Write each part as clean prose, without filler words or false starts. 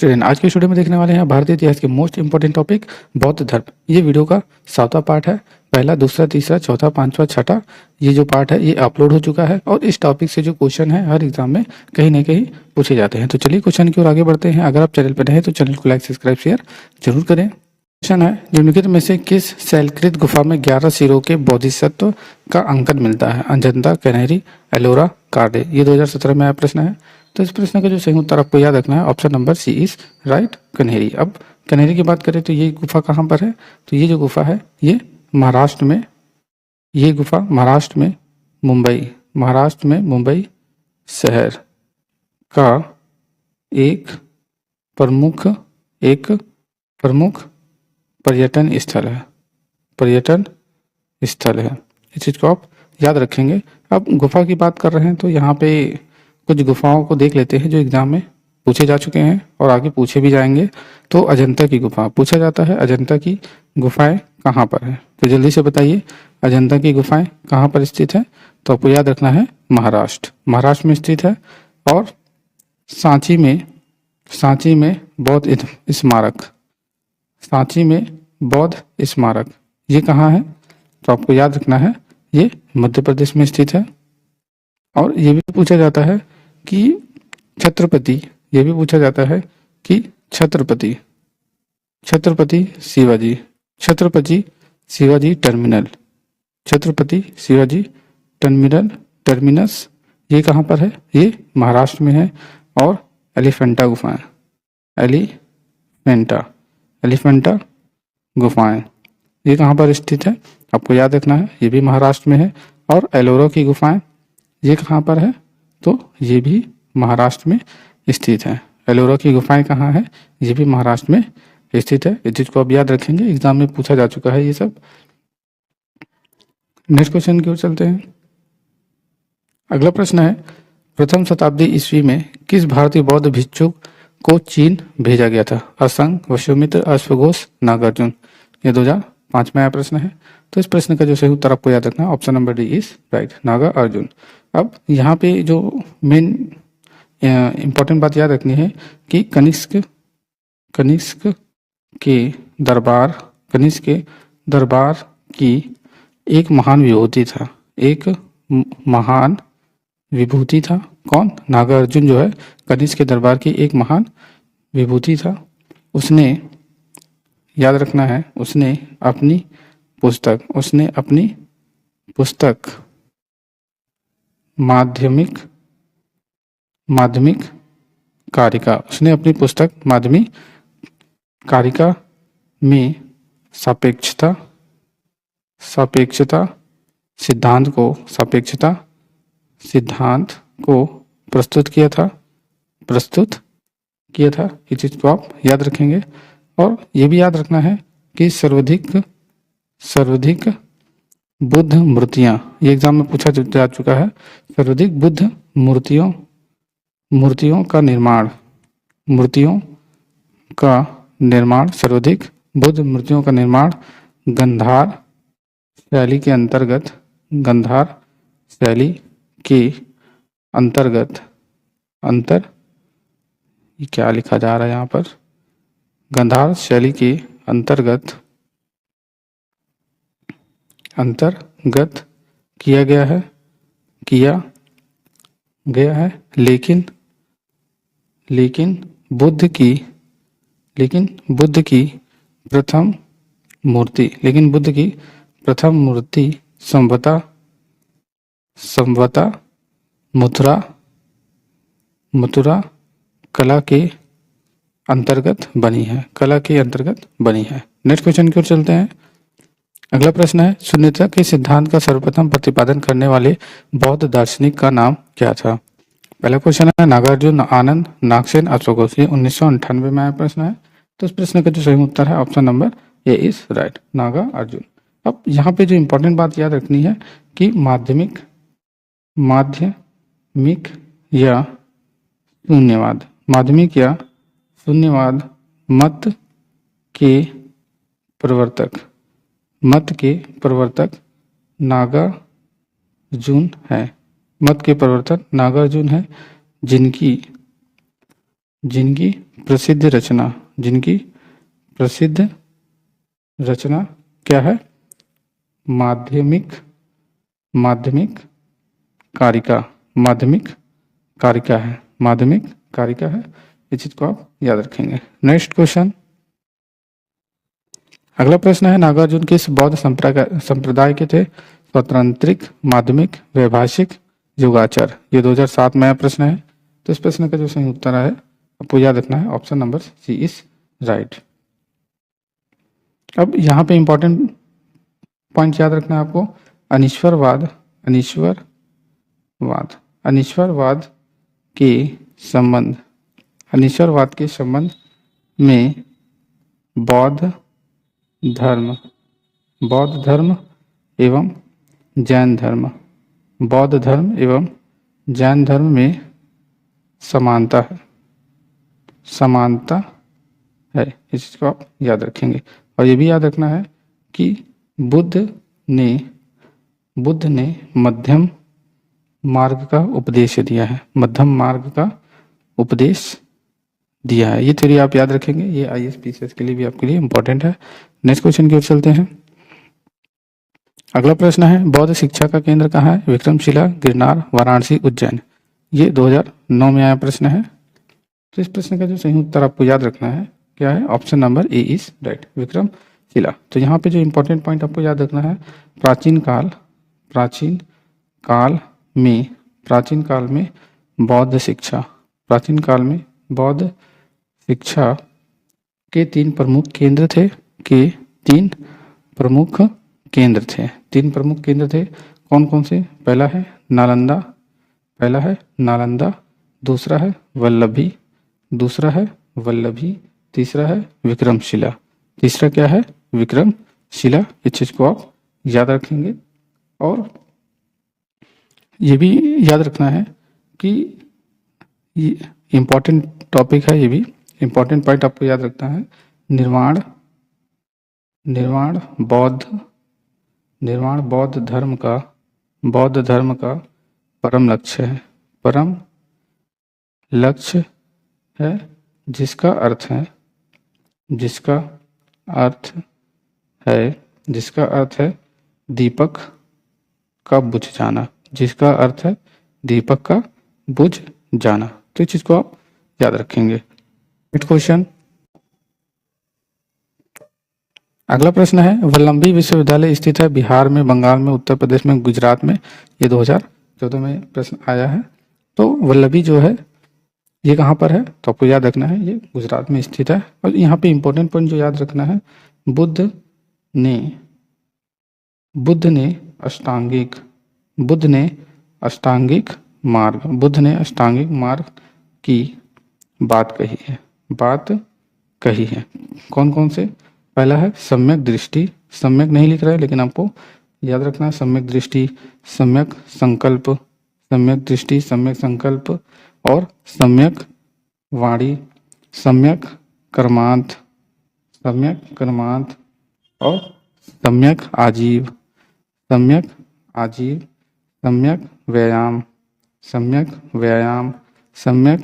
Student, आज के video में देखने वाले हैं भारतीय इतिहास के मोस्ट इंपोर्टेंट टॉपिक बौद्ध धर्म। ये वीडियो का 7वां पार्ट है। पहला, दूसरा, तीसरा, चौथा, पांचवा, छठा ये जो पार्ट है ये अपलोड हो चुका है और इस टॉपिक से जो क्वेश्चन है हर एग्जाम में कहीं ना कहीं पूछे जाते हैं। तो चलिए क्वेश्चन की ओर आगे बढ़ते हैं। अगर आप चैनल पर नए हैं तो चैनल को लाइक, सब्सक्राइब, शेयर जरूर करें। क्वेश्चन है, निम्नलिखित में से किस शैलकृत गुफा में 11 सिरों के बोधिसत्व का अंकन मिलता है? अजंता, कनेरी, एलोरा, कार्डे। ये 2017 में आया प्रश्न है। तो इस प्रश्न का जो सही उत्तर आपको याद रखना है option number C is right, Kanheri. अब कन्हेरी की बात करें तो ये गुफा कहाँ पर है? तो ये जो गुफा है ये महाराष्ट्र में, ये गुफा महाराष्ट्र में मुंबई शहर का एक प्रमुख पर्यटन स्थल है। इस चीज को आप याद रखेंगे। अब गुफा की बात कर रहे हैं तो यहाँ पे कुछ गुफाओं को देख लेते हैं जो एग्जाम में पूछे जा चुके हैं और आगे पूछे भी जाएंगे। तो अजंता की गुफा पूछा जाता है, अजंता की गुफाएं कहाँ पर है? तो जल्दी से बताइए अजंता की गुफाएं कहाँ पर स्थित है? तो आपको याद रखना है महाराष्ट्र में स्थित है। और सांची में बौद्ध स्मारक ये कहाँ है? तो आपको याद रखना है ये मध्य प्रदेश में स्थित है। और ये भी पूछा जाता है कि छत्रपति शिवाजी टर्मिनस ये कहाँ पर है? ये महाराष्ट्र में है। और एलिफेंटा गुफाएं ये कहाँ पर स्थित है? आपको याद रखना है ये भी महाराष्ट्र में है। और एलोरा की गुफाएं ये कहाँ पर है? तो ये भी महाराष्ट्र में स्थित है। एलोरा की गुफाएं कहाँ है? ये भी महाराष्ट्र में स्थित है। इस चीज को आप याद रखेंगे, एग्जाम में पूछा जा चुका है ये सब। नेक्स्ट क्वेश्चन की ओर चलते हैं। अगला प्रश्न है, प्रथम शताब्दी ईस्वी में किस भारतीय बौद्ध भिक्षुक को चीन भेजा गया था? असंग, वसुमित्र, अश्वघोष, नागार्जुन। ये 2005 में आया प्रश्न है। तो इस प्रश्न का जो सही उत्तर आपको याद रखना है option number D is right, Nagarjuna. अब यहाँ पे जो मेन इंपॉर्टेंट बात याद रखनी है कि कनिष्क के दरबार की एक महान विभूति था। कौन? नागार्जुन जो है कनिष्क के दरबार की एक महान विभूति था। उसने याद रखना है उसने अपनी पुस्तक माध्यमिक कारिका में सापेक्षता सिद्धांत को प्रस्तुत किया था। इस चीज को आप याद रखेंगे। और ये भी याद रखना है कि सर्वाधिक बुद्ध मूर्तियां ये एग्जाम में पूछा जा चुका है। सर्वाधिक बुद्ध मूर्तियों का निर्माण सर्वाधिक बुद्ध मूर्तियों का निर्माण गंधार शैली के अंतर्गत ये क्या लिखा जा रहा है यहाँ पर? गंधार शैली के अंतर्गत किया गया है। लेकिन बुद्ध की प्रथम मूर्ति संभवतः मथुरा कला के अंतर्गत बनी है। नेक्स्ट क्वेश्चन की ओर चलते हैं। अगला प्रश्न है, शून्यता के सिद्धांत का सर्वप्रथम प्रतिपादन करने वाले बौद्ध दार्शनिक का नाम क्या था? पहला क्वेश्चन है, नागार्जुन, आनंद, नागसेन, अश्वघोष। ये 1998 में आया प्रश्न है। तो इस प्रश्न का जो सही उत्तर है option number A is right, Nagarjuna. अब यहाँ पे जो इंपॉर्टेंट बात याद रखनी है कि माध्यमिक या शून्यवाद मत के प्रवर्तक नागार्जुन है। जिनकी प्रसिद्ध रचना, जिनकी प्रसिद्ध रचना क्या है? माध्यमिक माध्यमिक कारिका, माध्यमिक कारिका है, माध्यमिक कारिका है। इस चीज को आप याद रखेंगे। नेक्स्ट क्वेश्चन, अगला प्रश्न है, नागार्जुन किस बौद्ध संप्रदाय के थे? स्वतंत्रिक, माध्यमिक, वैभाषिक, योगाचार। ये 2007 में आया प्रश्न है। तो इस प्रश्न का जो सही उत्तर है आपको याद रखना है, option number C is right. अब यहाँ पे इंपॉर्टेंट पॉइंट याद रखना है आपको, अनीश्वरवाद, अनीश्वरवाद, अनीश्वरवाद के संबंध, अनीश्वरवाद के संबंध में बौद्ध धर्म, बौद्ध धर्म एवं जैन धर्म, बौद्ध धर्म एवं जैन धर्म में समानता है, समानता है। इस चीज को आप याद रखेंगे। और ये भी याद रखना है कि बुद्ध ने मध्यम मार्ग का उपदेश दिया है, मध्यम मार्ग का उपदेश दिया है। ये थ्योरी आप याद रखेंगे, ये आईएएस पीसीएस के लिए भी आपके लिए इंपॉर्टेंट है। नेक्स्ट क्वेश्चन की ओर चलते हैं। अगला प्रश्न है, बौद्ध शिक्षा का केंद्र कहाँ है? विक्रमशिला, गिरनार, वाराणसी, उज्जैन। ये 2009 में आया प्रश्न है। तो इस प्रश्न का जो सही उत्तर आपको याद रखना है क्या है? Option number A is right, Vikramshila. तो यहाँ पे जो इंपॉर्टेंट पॉइंट आपको याद रखना है, प्राचीन काल में बौद्ध शिक्षा, प्राचीन काल में बौद्ध शिक्षा के तीन प्रमुख केंद्र थे, तीन प्रमुख केंद्र थे। कौन कौन से? पहला है नालंदा, दूसरा है वल्लभी, तीसरा है विक्रमशिला। तीसरा क्या है? विक्रमशिला। इस चीज को आप याद रखेंगे। और ये भी याद रखना है कि ये इम्पोर्टेंट टॉपिक है, ये भी इम्पोर्टेंट पॉइंट आपको याद रखना है। निर्वाण बौद्ध धर्म का परम लक्ष्य है, जिसका अर्थ है दीपक का बुझ जाना, जिसका अर्थ है दीपक का बुझ जाना। तो इस चीज को आप याद रखेंगे। नेक्स्ट क्वेश्चन, अगला प्रश्न है, वल्लभी विश्वविद्यालय स्थित है बिहार में, बंगाल में, उत्तर प्रदेश में, गुजरात में। ये 2014 में प्रश्न आया है। तो वल्लभी जो है ये कहाँ पर है? तो आपको याद रखना है ये गुजरात में स्थित है। और यहाँ पे इंपॉर्टेंट पॉइंट जो याद रखना है, बुद्ध ने अष्टांगिक मार्ग की बात कही है। कौन कौन से? पहला है सम्यक दृष्टि, सम्यक नहीं लिख रहा है लेकिन आपको याद रखना है, सम्यक दृष्टि, सम्यक संकल्प और सम्यक वाणी, सम्यक कर्मांत और सम्यक आजीव, सम्यक व्यायाम, सम्यक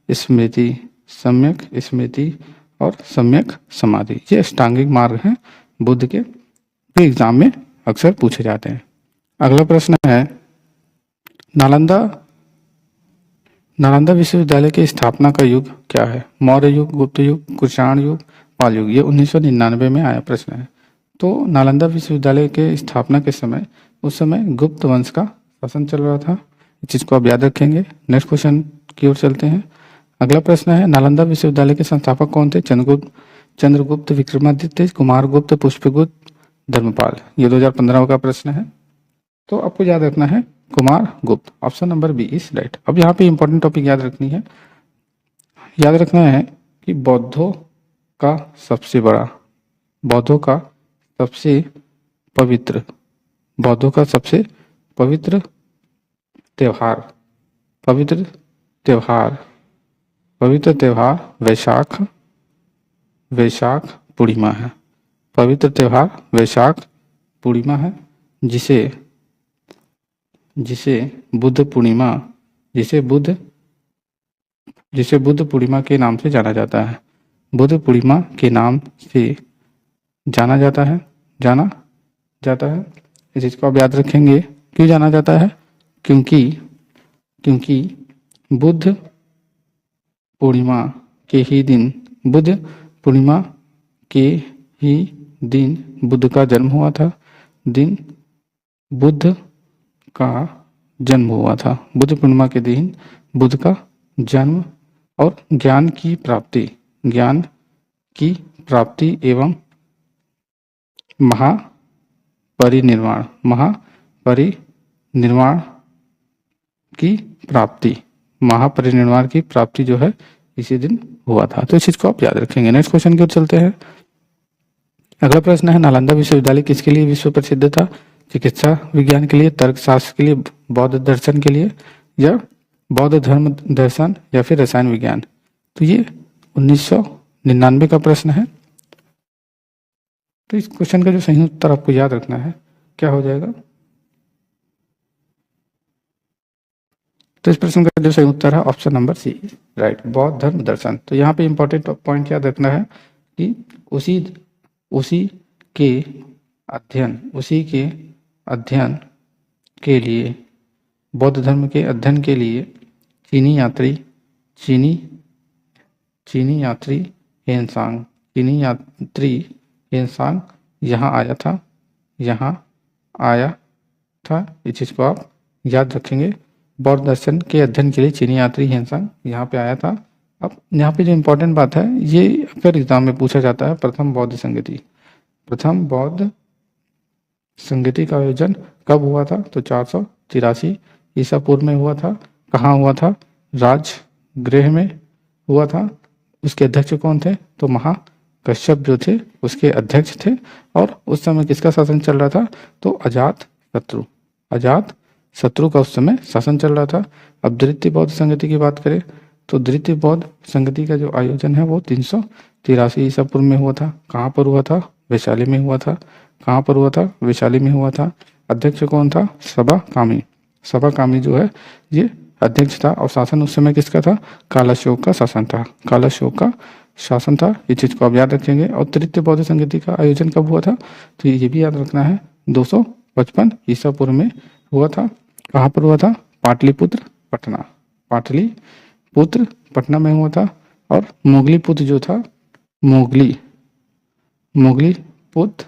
स्मृति और सम्यक समाधि। ये अष्टांगिक मार्ग हैं बुद्ध के, जो एग्जाम में अक्सर पूछे जाते हैं। अगला प्रश्न है, नालंदा विश्वविद्यालय की स्थापना का युग क्या है? मौर्य युग, गुप्त युग, कुषाण युग, पाल युग। ये 1999 में आया प्रश्न है। तो नालंदा विश्वविद्यालय के स्थापना के समय, उस समय गुप्त वंश का शासन चल रहा था। इस चीज को आप याद रखेंगे। नेक्स्ट क्वेश्चन की ओर चलते हैं। अगला प्रश्न है, नालंदा विश्वविद्यालय के संस्थापक कौन थे? चंद्रगुप्त, विक्रमादित्य, कुमारगुप्त, पुष्पगुप्त, धर्मपाल। ये 2015 का प्रश्न है। तो आपको याद रखना है Kumaragupta, option number B is right. अब यहाँ पे इंपॉर्टेंट टॉपिक याद रखना है कि बौद्धों का सबसे पवित्र त्योहार वैशाख पूर्णिमा है। पवित्र त्योहार वैशाख पूर्णिमा है, जिसे बुद्ध जिसे बुद्ध पूर्णिमा के नाम से जाना जाता है। बुद्ध पूर्णिमा के नाम से जाना जाता है, जाना जाता है। इस चीज़ को आप याद रखेंगे। क्यों जाना जाता है? क्योंकि क्योंकि बुद्ध पूर्णिमा के ही दिन, बुद्ध पूर्णिमा के ही दिन बुद्ध का जन्म हुआ था। दिन बुद्ध का जन्म हुआ था। बुद्ध पूर्णिमा के दिन बुद्ध का जन्म और ज्ञान की प्राप्ति, ज्ञान की प्राप्ति एवं महापरिनिर्वाण, महापरिनिर्वाण की प्राप्ति, महापरिनिर्वाण की प्राप्ति जो है इसी दिन हुआ था। तो इस चीज को आप याद रखेंगे। नेक्स्ट क्वेश्चन की ओर चलते हैं। अगला प्रश्न है, नालंदा विश्वविद्यालय किसके लिए विश्व प्रसिद्ध था? चिकित्सा विज्ञान के लिए, तर्कशास्त्र के लिए, बौद्ध दर्शन के लिए, या बौद्ध धर्म दर्शन, या फिर रसायन विज्ञान? तो ये 1999 का प्रश्न है। तो इस क्वेश्चन का जो सही उत्तर आपको याद रखना है क्या हो जाएगा? तो इस प्रश्न का जो सही उत्तर है ऑप्शन नंबर सी, राइट, बौद्ध धर्म दर्शन। तो यहाँ पे इंपॉर्टेंट पॉइंट याद रखना है कि उसी के अध्ययन के लिए, बौद्ध धर्म के अध्ययन के लिए चीनी यात्री हेनसांग यहाँ आया था। इस चीज को आप याद रखेंगे। बौद्ध दर्शन के अध्ययन के लिए चीनी यात्री हेनसांग यहाँ पे आया था। अब यहाँ पे जो इम्पोर्टेंट बात है, ये अक्सर एग्जाम में पूछा जाता है, प्रथम बौद्ध संगति का आयोजन कब हुआ था? तो 483 ईसा पूर्व में हुआ था। कहाँ हुआ था? राजगृह में हुआ था। उसके अध्यक्ष कौन थे? तो महाकश्यप जो थे उसके अध्यक्ष थे। और उस समय किसका शासन चल रहा था? तो अजात शत्रु का उस समय शासन चल रहा था। अब द्वितीय बौद्ध संगति की बात करें तो द्वितीय बौद्ध संगति का जो आयोजन है वो 383 ईसा पूर्व में हुआ था। कहाँ पर हुआ था? वैशाली में हुआ था। कहाँ पर हुआ था? वैशाली में हुआ था। अध्यक्ष कौन था? सभा कामी जो है ये अध्यक्ष था। और शासन उस समय किसका था? कालाशोक का शासन था। इस चीज को आप याद रखेंगे। और तृतीय बौद्ध संगति का आयोजन कब हुआ था? तो ये भी याद रखना है, 255 ईसा पूर्व में हुआ था। कहाँ पर हुआ था? पाटलिपुत्र पटना में हुआ था। और मोगलीपुत्र जो था, मोगलीपुत्र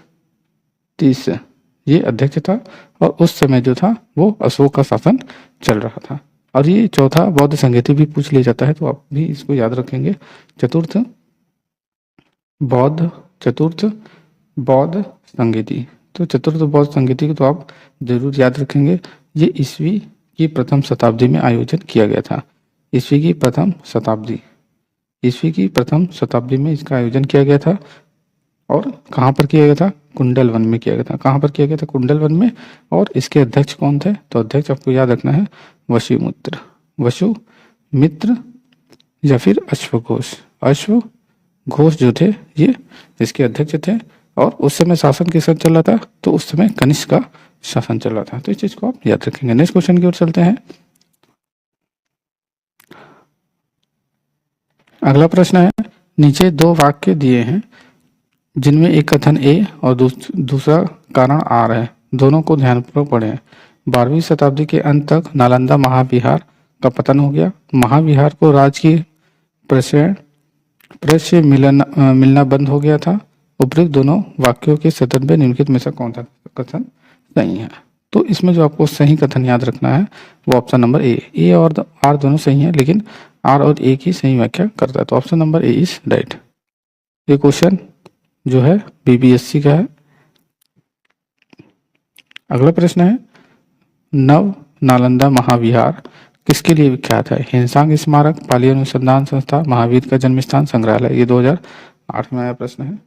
तीसरा ये अध्यक्ष था। और उस समय जो था वो अशोक का शासन चल रहा था। और ये चौथा बौद्ध संगति भी पूछ लिया जाता है, तो आप भी इसको याद रखेंगे। चतुर्थ बौद्ध संगति, तो चतुर्थ बौद्ध संगति को तो आप जरूर याद रखेंगे। ये ईस्वी की प्रथम शताब्दी में आयोजन किया गया था। ईस्वी की प्रथम शताब्दी में इसका आयोजन किया गया था। और कहाँ पर किया गया था? कुंडल वन में किया गया था। कहाँ पर किया गया था? कुंडल वन में। और इसके अध्यक्ष कौन थे? तो अध्यक्ष आपको याद रखना है वसुमित्र या फिर अश्वघोष जो थे ये इसके अध्यक्ष थे। और उस समय शासन किसका चल रहा था? तो उस समय कनिष्क का शासन चल रहा था। तो इस चीज को आप याद रखेंगे। नेक्स्ट क्वेश्चन की ओर चलते हैं। अगला प्रश्न है, नीचे दो वाक्य दिए हैं जिनमें एक कथन ए और दूसरा कारण आर है। दोनों को ध्यानपूर्वक पढ़ें। 12वीं शताब्दी के अंत तक नालंदा महाविहार का पतन हो गया। महाविहार को राज की प्रश्य मिलना बंद हो गया था। उपयुक्त दोनों वाक्यों के सदन में निम्नलिखित में से कौन सा कथन सही है? तो इसमें जो आपको सही कथन याद रखना है वो ऑप्शन नंबर ए और आर दोनों सही है, लेकिन आर और ए की सही व्याख्या करता है। तो option number A is right. ये क्वेश्चन जो है बीबीएससी का है। अगला प्रश्न है, नव नालंदा महाविहार किसके लिए विख्यात है? हिंसांग स्मारक, पाली अनुसंधान संस्था, महावीर का जन्म स्थान, संग्रहालय। ये 2008 में आया प्रश्न है।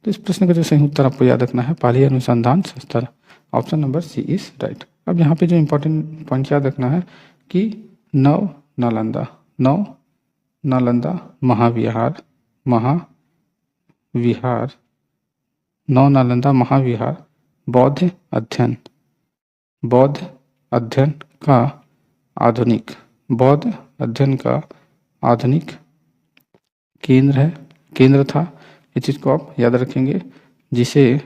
तो इस प्रश्न का जो सही उत्तर आपको याद रखना है पाली अनुसंधान संस्था। Option number C is right. अब यहाँ पे जो इम्पोर्टेंट पॉइंट याद रखना है कि नव नालंदा महाविहार बौद्ध अध्ययन का आधुनिक केंद्र है, केंद्र था। इस चीज़ को आप याद रखेंगे, जिसे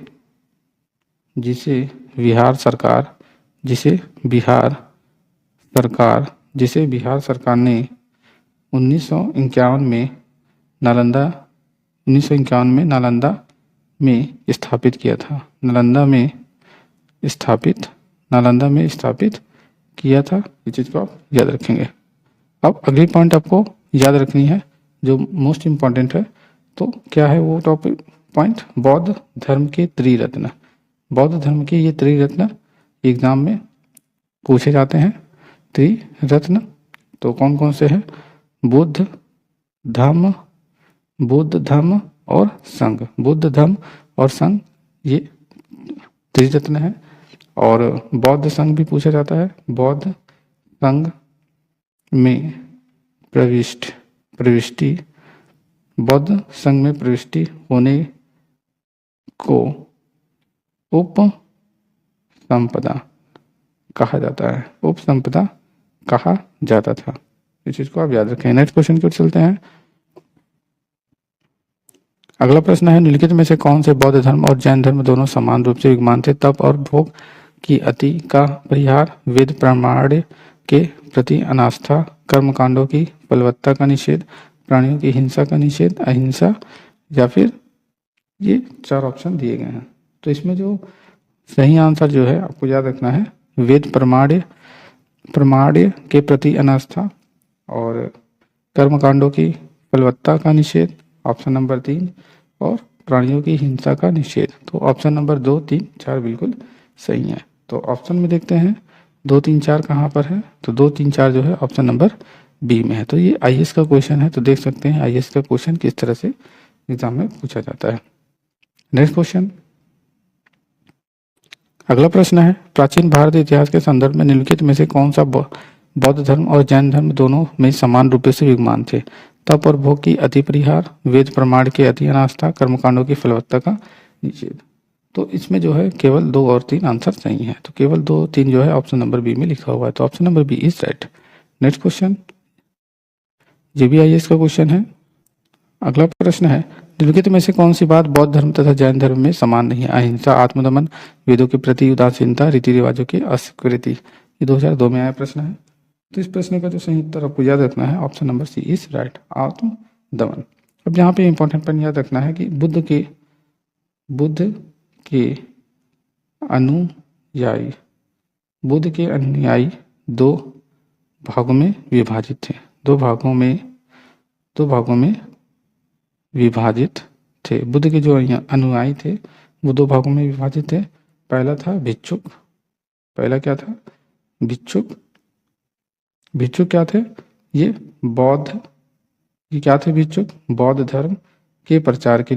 बिहार सरकार ने 1951 में नालंदा में स्थापित किया था। नालंदा में स्थापित किया था। इस चीज़ को आप याद रखेंगे। अब अगली पॉइंट आपको याद रखनी है जो मोस्ट इम्पॉर्टेंट है। तो क्या है वो टॉपिक पॉइंट? बौद्ध धर्म के त्रिरत्न। बौद्ध धर्म के ये त्रिरत्न एग्जाम में पूछे जाते हैं। त्रिरत्न तो कौन कौन से हैं? बुद्ध, धम्म और संघ। बुद्ध, धम्म और संघ ये त्रिरत्न है। और बौद्ध संघ भी पूछा जाता है। बौद्ध संघ में प्रविष्टि बौद्ध संघ में प्रविष्टि होने को उपसंपदा कहा जाता है। उपसंपदा कहा जाता था। इस चीज को आप याद रखें। नेक्स्ट क्वेश्चन की ओर चलते हैं। अगला प्रश्न है, निम्नलिखित में से कौन से बौद्ध धर्म और जैन धर्म दोनों समान रूप से विद्यमान थे? तप और भोग की अति का परिहार, वेद प्रमाण के प्रति अनास्था, कर्मकांडों की बलवत्ता का निषेध, प्राणियों की हिंसा का निषेध, अहिंसा, या फिर ये चार ऑप्शन दिए गए हैं। तो इसमें जो सही आंसर जो है आपको याद रखना है, वेद प्रमाण के प्रति अनास्था और कर्मकांडों की बलवत्ता का निषेध, ऑप्शन नंबर 3, और प्राणियों की हिंसा का निषेध। तो ऑप्शन नंबर 2, 3, 4 बिल्कुल सही है। तो ऑप्शन में देखते हैं 2, 3, 4 कहाँ पर है? तो 2, 3, 4 जो है ऑप्शन नंबर बी में है। तो ये आईएएस का क्वेश्चन है। तो देख सकते हैं आईएएस का क्वेश्चन किस तरह से एग्जाम में पूछा जाता है। नेक्स्ट क्वेश्चन, अगला प्रश्न है, प्राचीन भारतीय इतिहास के संदर्भ में निम्नलिखित में से कौन सा बौद्ध धर्म और जैन धर्म दोनों में समान रूप से विद्यमान थे? तप और भोग की अति परिहार, वेद प्रमाण के अति अनास्था, कर्मकांडों की फलवत्ता का निषेध। तो इसमें जो है केवल 2 और 3 आंसर सही है। तो केवल 2, 3 जो है ऑप्शन नंबर बी में लिखा हुआ है। तो option number B is right. Next question, ये भी आईएएस का क्वेश्चन है। अगला प्रश्न है, निम्नलिखित में से कौन सी बात बौद्ध धर्म तथा जैन धर्म में समान नहीं है? अहिंसा, आत्मदमन, वेदों के प्रति उदासीनता, रीति रिवाजों की अस्वीकृति। ये 2002 में आया प्रश्न है। तो इस प्रश्न का जो सही उत्तर आपको याद रखना है, option number C is right, आत्मदमन। अब यहाँ पे इंपॉर्टेंट पॉइंट याद रखना है कि बुद्ध के अनुयायी 2 भागों में विभाजित थे। 2 भागों में विभाजित थे। बुद्ध के जो अनुयायी थे वो 2 भागों में विभाजित थे। पहला था भिक्षुक। पहला क्या था? भिक्षुक। भिक्षुक क्या थे? ये क्या थे भिक्षुक? बौद्ध धर्म के प्रचार के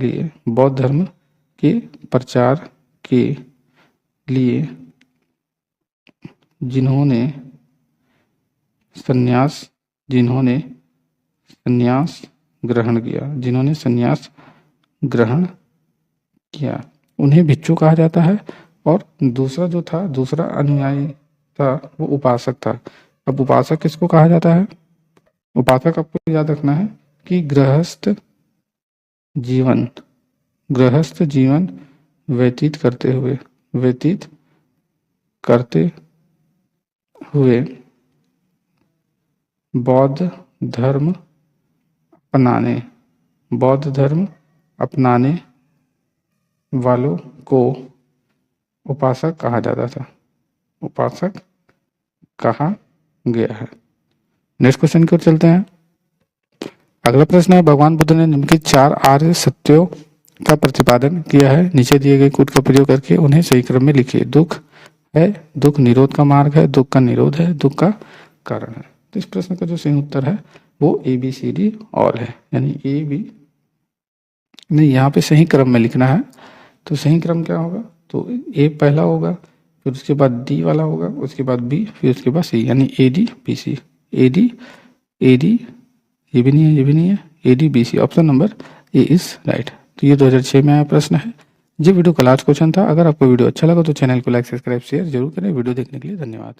लिए जिन्होंने सन्यास ग्रहण किया उन्हें भिक्षु कहा जाता है। और दूसरा अनुयायी था वो उपासक था। अब उपासक किसको कहा जाता है? उपासक आपको याद रखना है कि गृहस्थ जीवन व्यतीत करते हुए बौद्ध धर्म अपनाने वालों को उपासक कहा जाता था। उपासक कहा गया है। नेक्स्ट क्वेश्चन की ओर चलते हैं। अगला प्रश्न है, भगवान बुद्ध ने निम्नलिखित 4 आर्य सत्यों का प्रतिपादन किया है। नीचे दिए गए कूट का प्रयोग करके उन्हें सही क्रम में लिखिए। दुख है, दुख निरोध का मार्ग है, दुख का निरोध है, दुख का कारण है। तो इस प्रश्न का जो सही उत्तर है वो ABCD ऑल है, यानी A B नहीं, यहाँ पे सही क्रम में लिखना है। तो सही क्रम क्या होगा? तो A पहला होगा, फिर उसके बाद D वाला होगा, उसके बाद B, फिर उसके बाद C, यानी AD BC। ये भी नहीं है, AD BC। Option number A is right. तो ये 2006 में आया प्रश्न है। ये वीडियो का लास्ट क्वेश्चन था। अगर आपको वीडियो अच्छा लगा तो चैनल को लाइक, सब्सक्राइब, शेयर जरूर करें। वीडियो देखने के लिए धन्यवाद।